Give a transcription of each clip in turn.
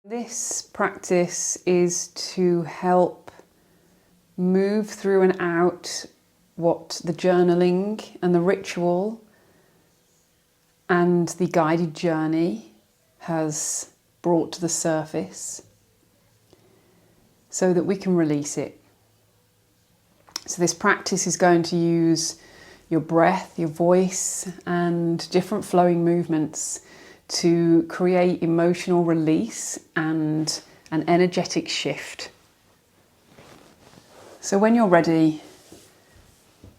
This practice is to help move through and out what the journaling and the ritual and the guided journey has brought to the surface so that we can release it. So this practice is going to use your breath, your voice, and different flowing movements to create emotional release and an energetic shift. So when you're ready,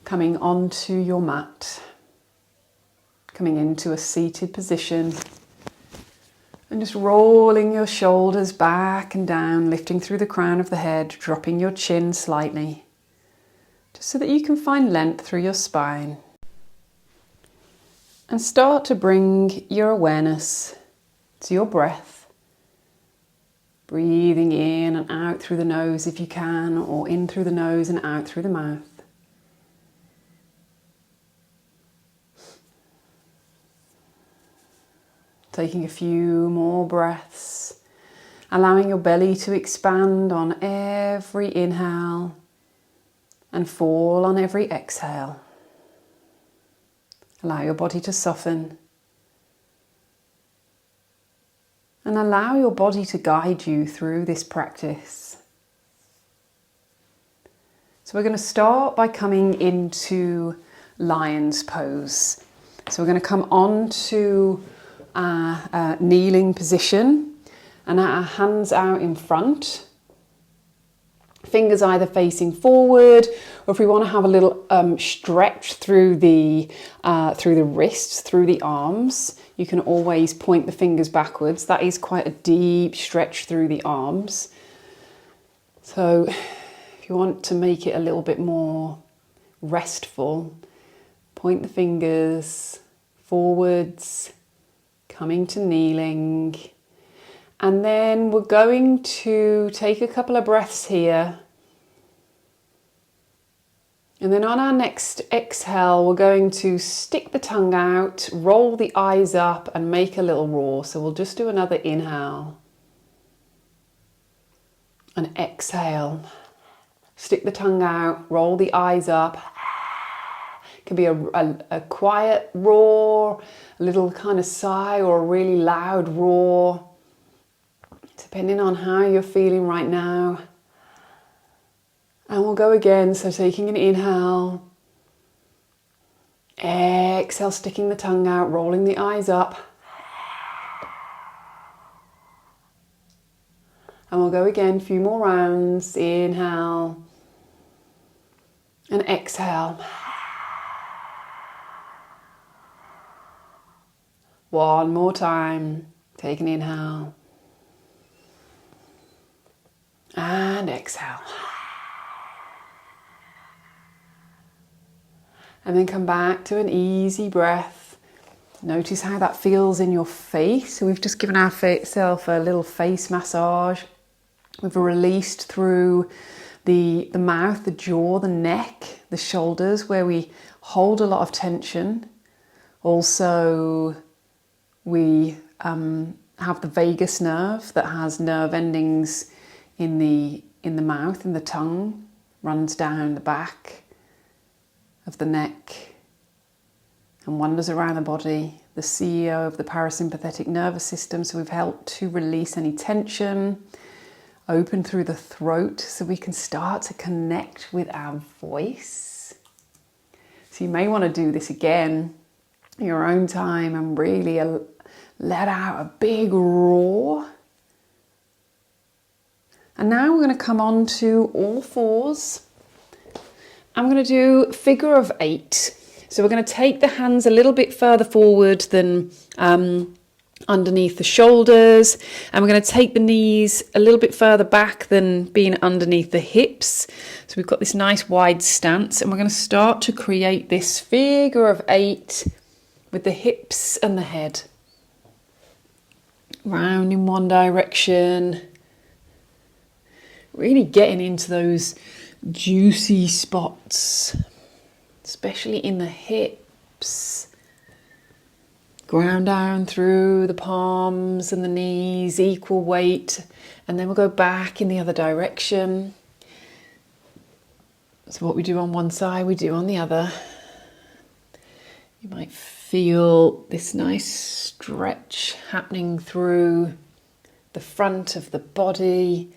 coming onto your mat, coming into a seated position, and just rolling your shoulders back and down, lifting through the crown of the head, dropping your chin slightly, just so that you can find length through your spine. And start to bring your awareness to your breath, breathing in and out through the nose if you can, or in through the nose and out through the mouth. Taking a few more breaths, allowing your belly to expand on every inhale and fall on every exhale. Allow your body to soften and allow your body to guide you through this practice. So we're going to start by coming into lion's pose. So we're going to come on to a kneeling position and our hands out in front. Fingers either facing forward, or if we want to have a little stretch through the wrists, through the arms, you can always point the fingers backwards. That is quite a deep stretch through the arms. So if you want to make it a little bit more restful, point the fingers forwards, coming to kneeling. And then we're going to take a couple of breaths here. And then on our next exhale, we're going to stick the tongue out, roll the eyes up and make a little roar. So we'll just do another inhale. And exhale. Stick the tongue out, roll the eyes up. It can be a quiet roar, a little kind of sigh, or a really loud roar, depending on how you're feeling right now. And we'll go again, so taking an inhale, exhale, sticking the tongue out, rolling the eyes up. And we'll go again, a few more rounds, inhale, and exhale. One more time, take an inhale. And exhale. And then come back to an easy breath. Notice how that feels in your face. So we've just given ourselves a little face massage. We've released through the mouth, the jaw, the neck, the shoulders, where we hold a lot of tension. Also, we have the vagus nerve that has nerve endings in the mouth, in the tongue, runs down the back of the neck and wanders around the body, the CEO of the parasympathetic nervous system. So we've helped to release any tension, open through the throat so we can start to connect with our voice. So you may want to do this again in your own time and really let out a big roar. And now we're going to come on to all fours. I'm going to do figure of 8. So we're going to take the hands a little bit further forward than underneath the shoulders. And we're going to take the knees a little bit further back than being underneath the hips. So we've got this nice wide stance. And we're going to start to create this figure of 8 with the hips and the head. Round in one direction. Really getting into those juicy spots, especially in the hips. Ground down through the palms and the knees, equal weight, and then we'll go back in the other direction. So what we do on one side, we do on the other. You might feel this nice stretch happening through the front of the body.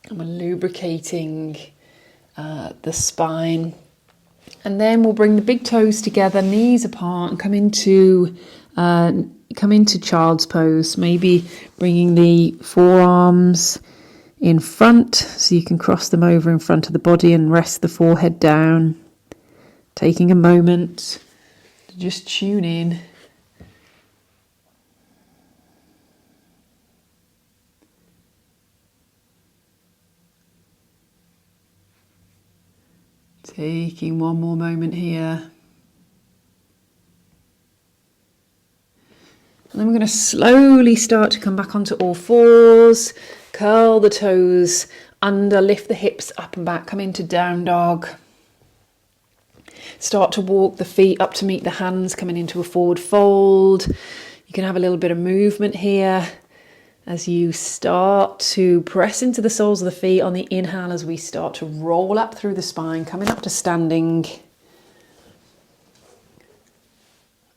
And we're lubricating the spine. And then we'll bring the big toes together, knees apart, and come into child's pose. Maybe bringing the forearms in front so you can cross them over in front of the body and rest the forehead down. Taking a moment to just tune in. Taking one more moment here. And then we're going to slowly start to come back onto all fours. Curl the toes under, lift the hips up and back, come into down dog. Start to walk the feet up to meet the hands, coming into a forward fold. You can have a little bit of movement here as you start to press into the soles of the feet on the inhale as we start to roll up through the spine, coming up to standing.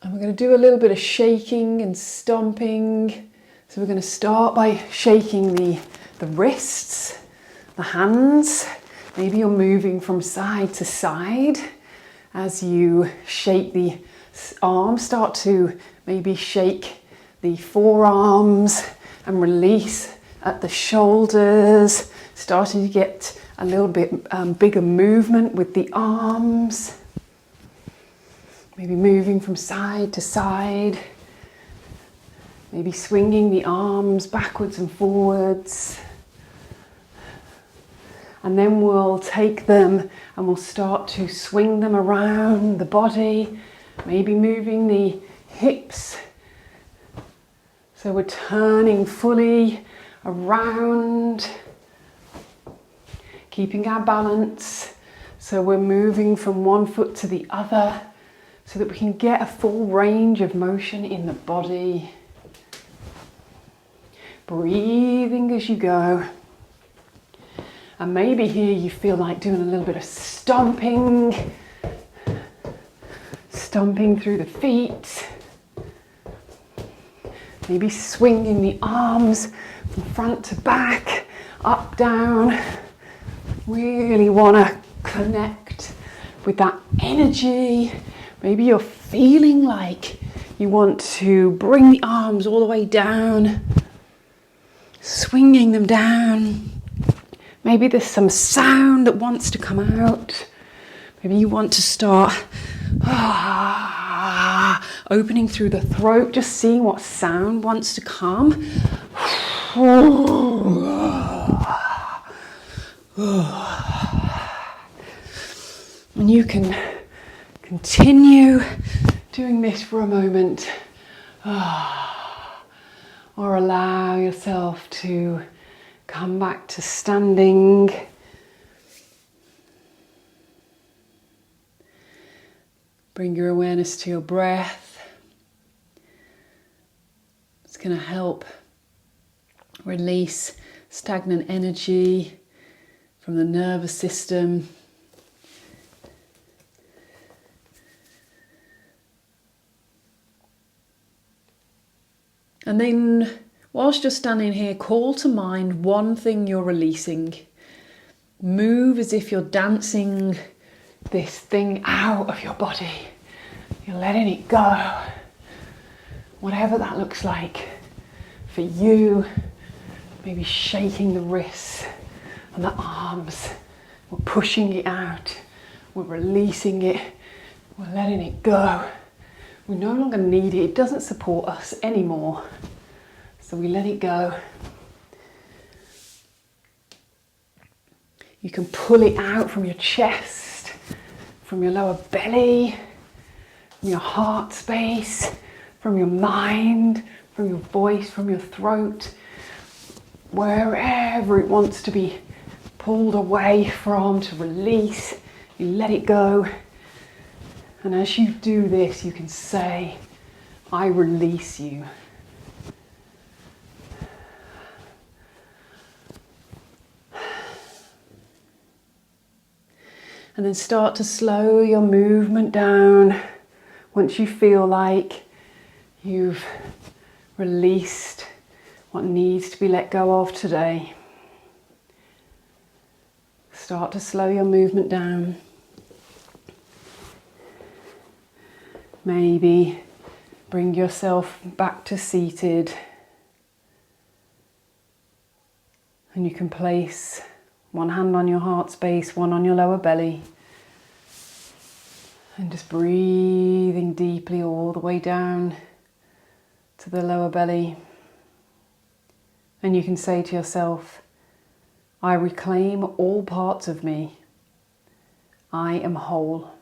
And we're going to do a little bit of shaking and stomping. So we're going to start by shaking the wrists, the hands. Maybe you're moving from side to side as you shake the arms. Start to maybe shake the forearms and release at the shoulders. Starting to get a little bit bigger movement with the arms. Maybe moving from side to side. Maybe swinging the arms backwards and forwards. And then we'll take them and we'll start to swing them around the body. Maybe moving the hips. So we're turning fully around. Keeping our balance. So we're moving from one foot to the other so that we can get a full range of motion in the body. Breathing as you go. And maybe here you feel like doing a little bit of stomping. Stomping through the feet. Maybe swinging the arms from front to back, up, down. Really want to connect with that energy. Maybe you're feeling like you want to bring the arms all the way down. Swinging them down. Maybe there's some sound that wants to come out. Maybe you want to start opening through the throat, just seeing what sound wants to come. And you can continue doing this for a moment. Or allow yourself to come back to standing. Bring your awareness to your breath. It's going to help release stagnant energy from the nervous system. And then, whilst you're standing here, call to mind one thing you're releasing. Move as if you're dancing this thing out of your body. You're letting it go. Whatever that looks like for you. Maybe shaking the wrists and the arms. We're pushing it out. We're releasing it. We're letting it go. We no longer need it. It doesn't support us anymore. So we let it go. You can pull it out from your chest, from your lower belly, from your heart space, from your mind, from your voice, from your throat, wherever it wants to be pulled away from, to release. You let it go. And as you do this, you can say, I release you. And then start to slow your movement down once you feel like you've released what needs to be let go of today. Start to slow your movement down. Maybe bring yourself back to seated. And you can place one hand on your heart space, one on your lower belly. And just breathing deeply all the way down to the lower belly. And you can say to yourself, I reclaim all parts of me. I am whole.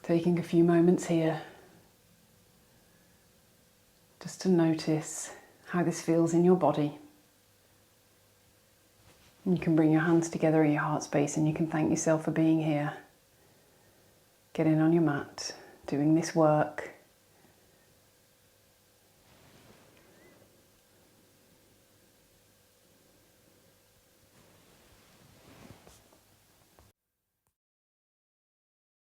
Taking a few moments here just to notice how this feels in your body. And you can bring your hands together in your heart space and you can thank yourself for being here. Getting on your mat, doing this work.